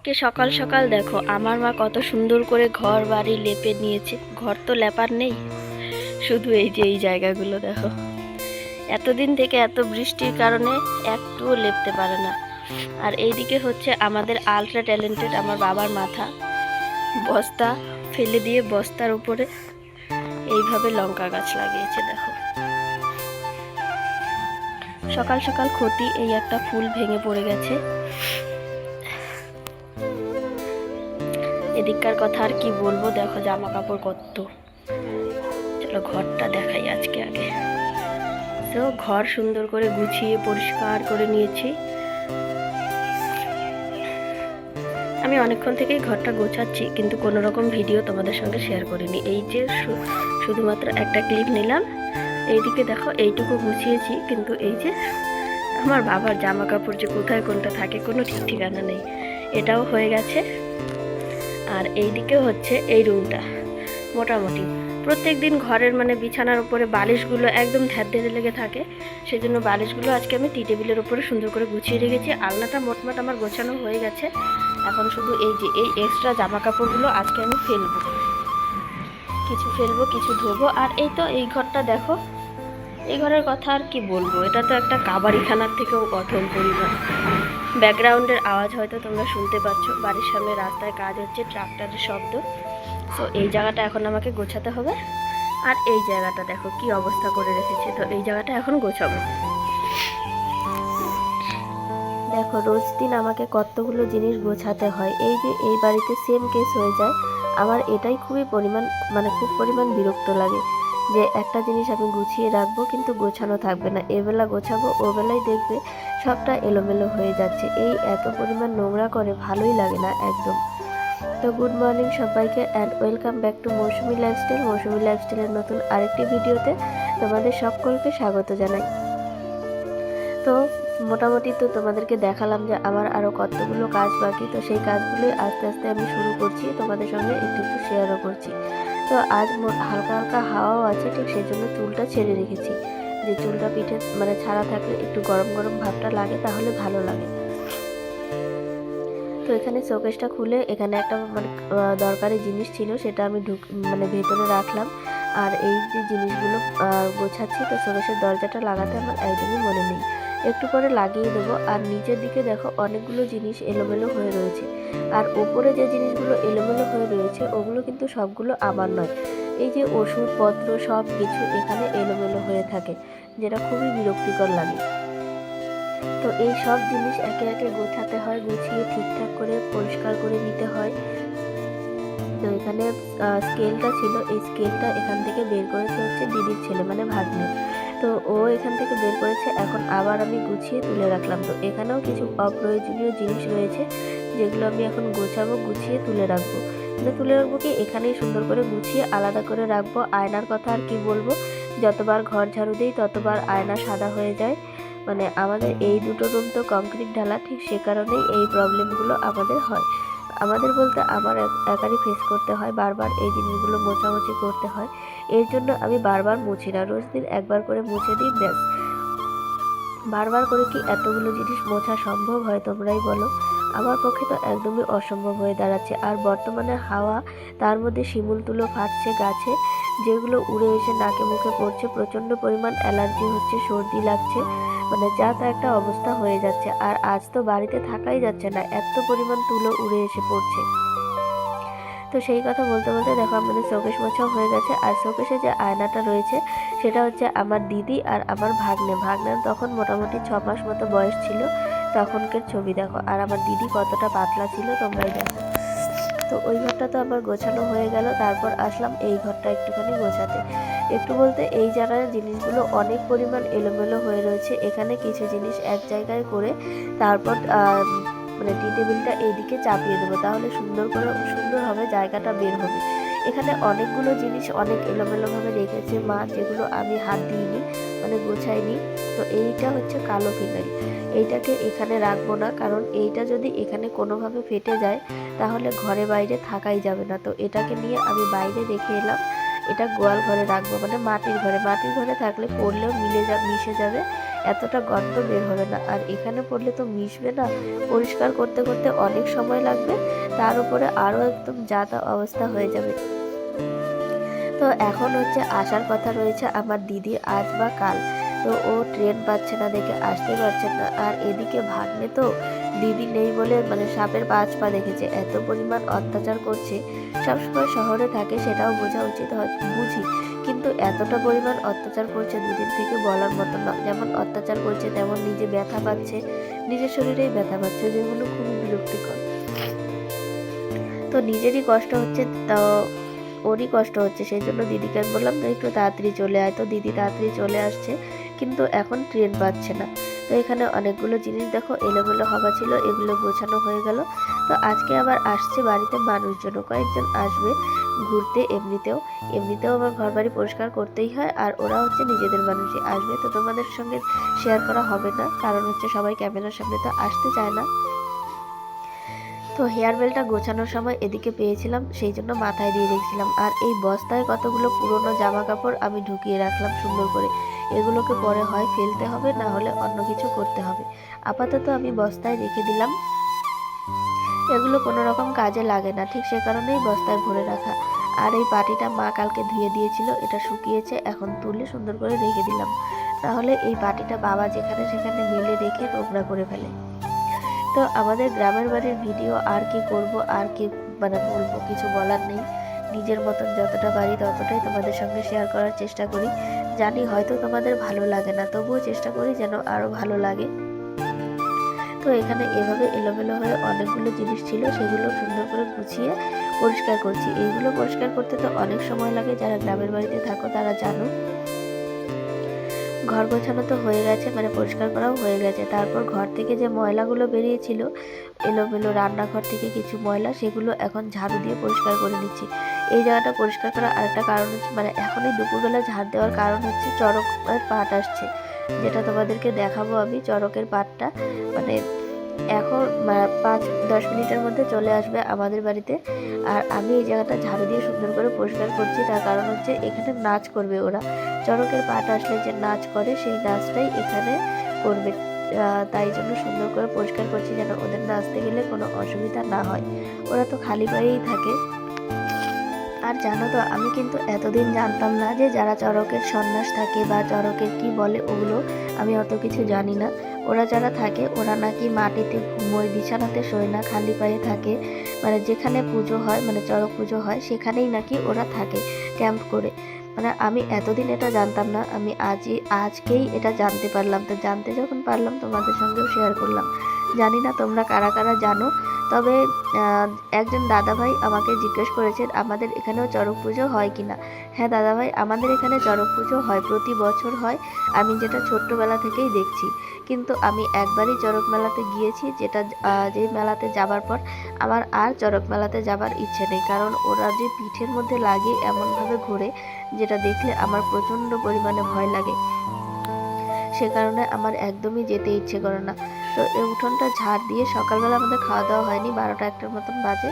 আজকে সকাল সকাল দেখো আমার মা কত সুন্দর করে ঘর বাড়ি লেপে নিয়েছে। ঘর তো লেপার নেই, শুধু এই যে এই জায়গাগুলো দেখো। এতদিন থেকে এত বৃষ্টির কারণে একটুও লেপতে পারে না। আর এইদিকে হচ্ছে আমাদের আলট্রা ট্যালেন্টেড আমার বাবার মাথা, বস্তা ফেলে দিয়ে বস্তার উপরে এইভাবে লঙ্কা গাছ লাগিয়েছে দেখো। সকাল সকাল ক্ষতি, এই একটা ফুল ভেঙে পড়ে গেছে। এদিককার কথা আর কি বলবো, দেখো জামা কাপড় কত। চলো ঘরটা দেখাই আজকে আগে। তো ঘর সুন্দর করে গুছিয়ে পরিষ্কার করে নিয়েছি। আমি অনেকক্ষণ থেকেই ঘরটা গোছাচ্ছি, কিন্তু কোনো রকম ভিডিও তোমাদের সঙ্গে শেয়ার করিনি। এই যে শুধুমাত্র একটা ক্লিপ নিলাম। এইদিকে দেখো এইটুকু গুছিয়েছি, কিন্তু এই যে আমার বাবার জামা কাপড় যে কোথায় কোনটা থাকে কোনো ঠিক ঠিকানা নেই। এটাও হয়ে গেছে। আর এইদিকে হচ্ছে এই রুমটা মোটামুটি প্রত্যেক দিন ঘরের বিছানার উপরে বালিশগুলো একদম ধ্যারে লেগে থাকে, সেজন্য বালিশগুলো আজকে আমি টি টেবিলের উপরে সুন্দর করে গুছিয়ে রেখেছি। আলনাটা মোটমাট আমার গোছানো হয়ে গেছে। এখন শুধু এই যে এই এক্সট্রা জামা কাপড়গুলো আজকে আমি ফেলবো, কিছু ফেলবো কিছু ধোবো। আর এই তো এই ঘরটা দেখো, এই ঘরের কথা আর কি বলবো, এটা তো একটা কাবাড়িখানার থেকেও অথম পরিমাণ। ব্যাকগ্রাউন্ডের আওয়াজ হয়তো তোমরা শুনতে পাচ্ছ, বাড়ির সামনে রাস্তায় কাজ হচ্ছে, ট্রাক্টরের শব্দ। তো এই জায়গাটা এখন আমাকে গোছাতে হবে। আর এই জায়গাটা দেখো কি অবস্থা করে রেখেছে, তো এই জায়গাটা এখন গোছাবো। দেখো রোজ দিন আমাকে কতগুলো জিনিস গোছাতে হয়। এই যে এই বাড়িতে সেম কেস হয়ে যায় আমার। এটাই খুব পরিমাণ বিরক্ত লাগে যে একটা জিনিস আমি গুছিয়ে রাখবো কিন্তু গোছানো থাকবে না। এবেলা গোছাবো, ওবেলায় দেখবে সবটা এলোমেলো হয়ে যাচ্ছে। এই এত পরিমাণ নোংরা করে, ভালোই লাগে না একদম। তো গুড মর্নিং সবাইকে, and welcome back to Mousumi lifestyle. মৌসুমি লাইফস্টাইলের নতুন আরেকটি ভিডিওতে তোমাদের সকলকে স্বাগত জানাই। তো মোটামুটি তো তোমাদেরকে দেখালাম যে আমার আরও কতগুলো কাজ বাকি। তো সেই কাজগুলোই আস্তে আস্তে আমি শুরু করছি, তোমাদের সঙ্গে একটু একটু শেয়ারও করছি। তো আজ হালকা হালকা হাওয়াও আছে, ঠিক সেই জন্য চুলটা ছেড়ে রেখেছি, যে চুলটা পিঠে ছাড়া থাকলে একটু গরম গরম ভাবটা লাগে, তাহলে ভালো লাগে। তো এখানে শোকেসটা খুলে এখানে একটা দরকারি জিনিস ছিল, সেটা আমি ভেতরে রাখলাম। আর এই যে জিনিসগুলো গোছাচ্ছি, তো শোকেসের দরজাটা লাগাতে আমার একদমই মনে নেই, একটু পরে লাগিয়ে দেবো। আর নিচের দিকে দেখো অনেকগুলো জিনিস এলোমেলো হয়ে রয়েছে। আর ওপরে যে জিনিসগুলো এলোমেলো হয়ে রয়েছে ওগুলো কিন্তু সবগুলো আমার নয়। এই যে ওষুধপত্র সব কিছু এখানে এলোমেলো হয়ে থাকে, যেটা খুবই বিরক্তিকর লাগে। তো এই সব জিনিস একে একে গোছাতে হয়, গুছিয়ে ঠিকঠাক করে পরিষ্কার করে নিতে হয়। তো এখানে স্কেলটা ছিল, এই স্কেলটা এখান থেকে বের করেছে হচ্ছে দিদির ছেলে ভাগ্নে। তো ও এখান থেকে বের করেছে, এখন আবার আমি গুছিয়ে তুলে রাখলাম। তো এখানেও কিছু অপ্রয়োজনীয় জিনিস রয়েছে, যেগুলো আমি এখন গোছাবো, গুছিয়ে তুলে রাখবো। তুলে রাখবো কি, এখানেই সুন্দর করে গুছিয়ে আলাদা করে রাখবো। আয়নার কথা আর কি বলবো, যতবার ঘর ঝাড়ু দিই ততবার আয়না সাদা হয়ে যায়। আমাদের এই দুটো রুম তো কংক্রিট ঢালা, ঠিক সে কারণেই এই প্রবলেমগুলো আমাদের হয়। আমাদের বলতে আমার একারই ফেস করতে হয়, বারবার এই জিনিসগুলো মোছামুছি করতে হয়। এর জন্য আমি বারবার মুছি না, রোজ দিন একবার করে মুছে দিই, ব্যাস। বারবার করে কি এতগুলো জিনিস মোছা সম্ভব হয়, তোমরাই বলো? আমার পক্ষে তো একদমই অসম্ভব হয়ে দাঁড়াচ্ছে। আর বর্তমানে হাওয়া, তার মধ্যে শিমুল তুলো ফাটছে গাছে, যেগুলো উড়ে এসে নাকে মুখে পড়ছে, প্রচণ্ড পরিমাণ অ্যালার্জি হচ্ছে, সর্দি লাগছে, যা তা একটা অবস্থা হয়ে যাচ্ছে। আর আজ তো বাড়িতে থাকাই যাচ্ছে না, এত পরিমাণ তুলো উড়ে এসে পড়ছে। তো সেই কথা বলতে বলতে দেখো আমাদের শোকেস মোছাও হয়ে গেছে। আর শোকেসে যে আয়নাটা রয়েছে সেটা হচ্ছে আমার দিদি আর আমার ভাগ্নের তখন মোটামুটি 6 মাস মতো বয়স ছিল, তখনকার ছবি দেখো। আর আমার দিদি কতটা পাতলা ছিল তোমরাই দেখো। তো ওই ঘরটা তো আমার গোছানো হয়ে গেল। তারপর আসলাম এই ঘরটা একটুখানি গোছাতে। একটু বলতে এই জায়গায় জিনিসগুলো অনেক পরিমাণ এলোমেলো হয়ে রয়েছে। এখানে কিছু জিনিস এক জায়গায় করে তারপর টি টেবিলটা এইদিকে চাপিয়ে দেবো, তাহলে সুন্দর হবে, জায়গাটা বের হবে। এখানে অনেকগুলো জিনিস অনেক এলোমেলোভাবে রেখেছে মা, যেগুলো আমি হাত দিইনি, গোছাইনি। তো এইটা হচ্ছে কালো ফিনাইল, এইটাকে এখানে রাখবো না, কারণ এইটা যদি এখানে কোনোভাবে ফেটে যায় তাহলে ঘরে বাইরে থাকাই যাবে না। তো এটাকে নিয়ে আমি বাইরে রেখে এলাম, এটা গোয়াল ঘরে রাখবো, মাটির ঘরে থাকলে পড়লেও মিশে যাবে, এতটা গন্ধ বের হবে না। আর এখানে পড়লে তো মিশবে না, পরিষ্কার করতে করতে অনেক সময় লাগবে, তার উপরে আরও একদম যাতা অবস্থা হয়ে যাবে। তো এখন হচ্ছে আসার কথা রয়েছে আমার দিদি আজ বা কাল। তো ও ট্রেন পাচ্ছে না দেখে আসতে পারছে না। আর এদিকে ভাগ্নে তো দিদি নেই বলে মানে সাপের 5 পা দেখেছে, এত পরিমাণ অত্যাচার করছে। সবসময় শহরে থাকে সেটাও বোঝা উচিত, হয় বুঝি, কিন্তু এতটা পরিমাণ অত্যাচার করছে দুদিন থেকে বলার মতো না। যেমন অত্যাচার করছে তেমন নিজে ব্যথা পাচ্ছে, নিজের শরীরেই ব্যথা পাচ্ছে, যেগুলো খুবই বিরক্তিকর। তো নিজেরই কষ্ট হচ্ছে, তাও ওরই কষ্ট হচ্ছে, সেই জন্য দিদিকে আমি বললাম তো একটু তাড়াতাড়ি চলে আয়। তো দিদি তাড়াতাড়ি চলে আসছে, কিন্তু এখন ট্রেন পাচ্ছে না। তো এখানে অনেকগুলো জিনিস দেখো এলোমেলো হওয়া ছিল, এগুলো গোছানো হয়ে গেল। তো আজকে আবার আসছে বাড়িতে মানুষজন, কয়েকজন আসবে ঘুরতে। এমনিতেও আমার ঘর বাড়ি পরিষ্কার করতেই হয়, আর ওরা হচ্ছে নিজেদের মানুষই আসবে। তো তোমাদের সঙ্গে শেয়ার করা হবে না, কারণ হচ্ছে সবাই ক্যামেরার সামনে তো আসতে চায় না। তো হেয়ার বেলটা গোছানোর সময় এদিকে পেয়েছিলাম, সেই জন্য মাথায় দিয়ে রেখেছিলাম। আর এই বস্তায় কতগুলো পুরনো জামা কাপড় আমি ঢুকিয়ে রাখলাম সুন্দর করে। এগুলোকে পরে হয় ফেলতে হবে, না হলে অন্য কিছু করতে হবে। আপাতত আমি বস্তায় রেখে দিলাম, এগুলো কোনো রকম কাজে লাগে না, ঠিক সে কারণেই বস্তায় ভরে রাখা। আর এই পাটিটা মা কালকে ধুয়ে দিয়েছিল, এটা শুকিয়েছে, এখন তুলে সুন্দর করে রেখে দিলাম। তাহলে এই পাটিটা বাবা যেখানে সেখানে মেলে রেখে নোংরা করে ফেলে। তো আমাদের গ্রামের বাড়ির ভিডিও আর কি করব, আর কি মানে বলবো, কিছু বলার নেই। নিজের মতন যতটা পারি ততটাই তোমাদের সঙ্গে শেয়ার করার চেষ্টা করি। জানি হয়তো তোমাদের ভালো লাগে না, তবুও চেষ্টা করি যেন আরও ভালো লাগে। তো এখানে এভাবে এলোমেলো হয়ে অনেকগুলো জিনিস ছিল, সেগুলো সুন্দর করে গুছিয়ে পরিষ্কার করছি। এইগুলো পরিষ্কার করতে তো অনেক সময় লাগে, যারা গ্রামের বাড়িতে থাকো তারা জানো। ঘর গোছানো তো হয়ে গেছে, মানে পরিষ্কার করাও হয়ে গেছে। তারপর ঘর থেকে যে ময়লাগুলো বেরিয়েছিল এলোমেলো, রান্নাঘর থেকে কিছু ময়লা, সেগুলো এখন ঝাড়ু দিয়ে পরিষ্কার করে নিচ্ছি। এই জায়গাটা পরিষ্কার করার আরেকটা কারণ হচ্ছে, মানে এখনই দুপুরবেলা ঝাড় দেওয়ার কারণ হচ্ছে চড়কের পাট আসছে, যেটা তোমাদেরকে দেখাবো আমি। চড়কের পাটটা মানে এখন 5-10 মিনিটের মধ্যে চলে আসবে আমাদের বাড়িতে। আর আমি এই জায়গাটা ঝাড়ু দিয়ে সুন্দর করে পরিষ্কার করছি, তার কারণ হচ্ছে এখানে নাচ করবে ওরা। চড়কের পাট আসলে যে নাচ করে, সেই নাচটাই এখানে করবে। তাই জন্য সুন্দর করে পরিষ্কার করছি, যেন ওদের নাচতে গেলে কোনো অসুবিধা না হয়। ওরা তো খালি পায়েই থাকে। আর জানো তো, আমি কিন্তু এতদিন জানতাম না যে যারা চড়কের সন্ন্যাস থাকে বা চড়কের কি বলে ওগুলো, আমি অত কিছু জানি না। ওরা যারা থাকে ওরা নাকি মাটিতে ঘুমোয়, বিছানাতে শোয় না, খালি পায়ে থাকে। মানে যেখানে পুজো হয়, মানে চড়ক পুজো হয়, সেখানেই নাকি ওরা থাকে ক্যাম্প করে। মানে আমি এতদিন এটা জানতাম না, আমি আজকেই এটা জানতে পারলাম। তো জানতে যখন পারলাম তোমাদের সঙ্গেও শেয়ার করলাম। জানি না তোমরা কারা কারা জানো। তবে একজন দাদাভাই আমাকে জিজ্ঞেস করেছেন আমাদের এখানেও চড়ক পুজো হয় কি না। হ্যাঁ দাদাভাই, আমাদের এখানে চড়ক পুজো হয়, প্রতি বছর হয়। আমি যেটা ছোট্টবেলা থেকেই দেখছি। কিন্তু আমি একবারই চড়ক মেলাতে গিয়েছি, যেটা যে মেলাতে যাবার পর আমার আর চড়ক মেলাতে যাবার ইচ্ছে নেই। কারণ ওরা যে পিঠের মধ্যে লাগে এমনভাবে ঘোরে, যেটা দেখলে আমার প্রচণ্ড পরিমাণে ভয় লাগে। সে কারণে আমার একদমই যেতে ইচ্ছে করে না। তো এই উঠোনটা ঝাড় দিয়ে, সকালবেলা আমাদের খাওয়া দাওয়া হয়নি, 12টা-1টার মতন বাজে।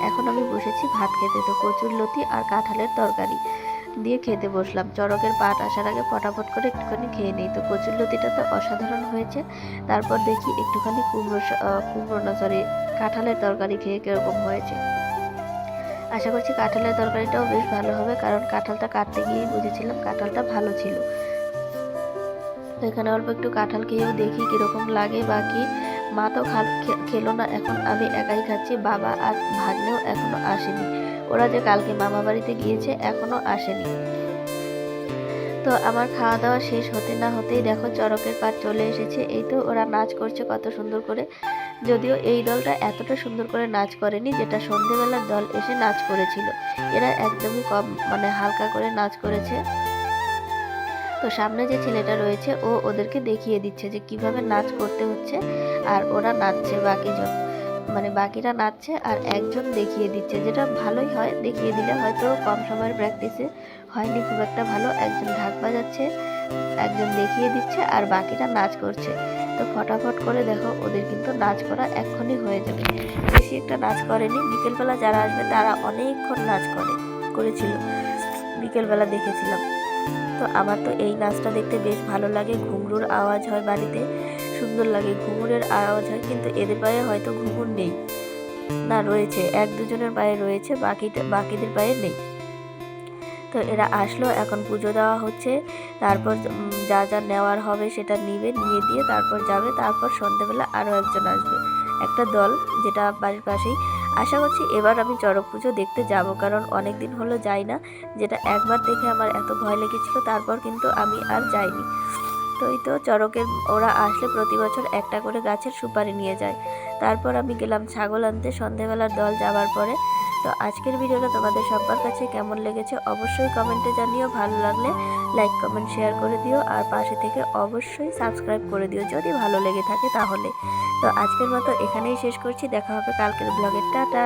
এখন আমি বসেছি ভাত খেতে। তো কচুরলতি আর কাঁঠালের তরকারি দিয়ে খেতে বসলাম। চড়কের পাট আসার আগে ফটাফট করে একটুখানি খেয়ে নিই। তো কচুরলতিটা তো অসাধারণ হয়েছে। তারপর দেখি একটুখানি কাঁঠালের তরকারি খেয়ে কীরকম হয়েছে। আশা করছি কাঁঠালের তরকারিটাও বেশ ভালো হবে, কারণ কাঁঠালটা কাটতে গিয়েই বুঝেছিলাম কাঁঠালটা ভালো ছিল। তো এখানে অল্প একটু কাঁঠাল খেয়েও দেখি কীরকম লাগে। বাকি মা তো খেলো না, এখন আমি একাই খাচ্ছি। বাবা আর ভাগ্নেও এখনো আসেনি, ওরা যে কালকে মামা বাড়িতে গিয়েছে এখনো আসেনি। তো আমার খাওয়া দাওয়া শেষ হতে না হতেই দেখো চড়কের পাট চলে এসেছে। এই তো ওরা নাচ করছে কত সুন্দর করে। যদিও এই দলটা এতটা সুন্দর করে নাচ করেনি, যেটা সন্ধেবেলার দল এসে নাচ করেছিল। এরা একদমই কম, মানে হালকা করে নাচ করেছে। তো সামনে যে ছেলেটা রয়েছে ও ওদেরকে দেখিয়ে দিচ্ছে যে কিভাবে নাচ করতে হচ্ছে। আর ওরা নাচছে, বাকিরা নাচছে আর একজন দেখিয়ে দিচ্ছে, যেটা ভালোই হয়। দেখিয়ে দিলে হয়তো কম সময়ের প্র্যাকটিসে হয়নি খুব একটা ভালো। একজন ঢাক বাজাচ্ছে, একজন দেখিয়ে দিচ্ছে, আর বাকিরা নাচ করছে। তো ফটাফট করে দেখো ওদের কিন্তু নাচ করা এক্ষুনি হয়ে যাবে। বেশি একটা নাচ করেনি, বিকেলবেলা যারা আসবে তারা অনেকক্ষণ নাচ করেছিল, বিকেলবেলা দেখেছিলাম। তো আমার তো এই নাচটা দেখতে বেশ ভালো লাগে। ঘুঙরুর আওয়াজ হয় বাড়িতে, সুন্দর লাগে, ঘুঙুরের আওয়াজ হয়, কিন্তু এদের পায়ে হয়তো ঘুঙুর নেই। না, রয়েছে, এক দুজনের পায়ে রয়েছে, বাকিদের পায়ে নেই। তো এরা আসলো, এখন পুজো দেওয়া হচ্ছে, তারপর যা যা নেওয়ার হবে সেটা নিবে, নিয়ে দিয়ে তারপর যাবে। তারপর সন্ধেবেলা আরও একজন আসবে, একটা দল, যেটা বাড়ির পাশেই। আশা করছি এবার আমি চড়ক পুজো দেখতে যাব, কারণ অনেক দিন হলো যাই না। যেটা একবার দেখে আমার এত ভয় লেগেছিল, তারপর কিন্তু আমি আর যাইনি। তো এই তো চড়কের ওরা আসলে প্রতি বছর একটা করে গাছের সুপারি নিয়ে যায়। তারপর আমি গেলাম ছাগল আনতে সন্ধেবেলার দল যাবার পরে। তো আজকের ভিডিওটা তোমাদের সবার কাছে কেমন লেগেছে অবশ্যই কমেন্টে জানিও। ভালো লাগলে লাইক কমেন্ট শেয়ার করে দিও, আর পাশে থেকে অবশ্যই সাবস্ক্রাইব করে দিও যদি ভালো লেগে থাকে তাহলে। তো আজকের মতো এখানেই শেষ করছি, দেখা হবে কালকের ব্লগে। টাটা।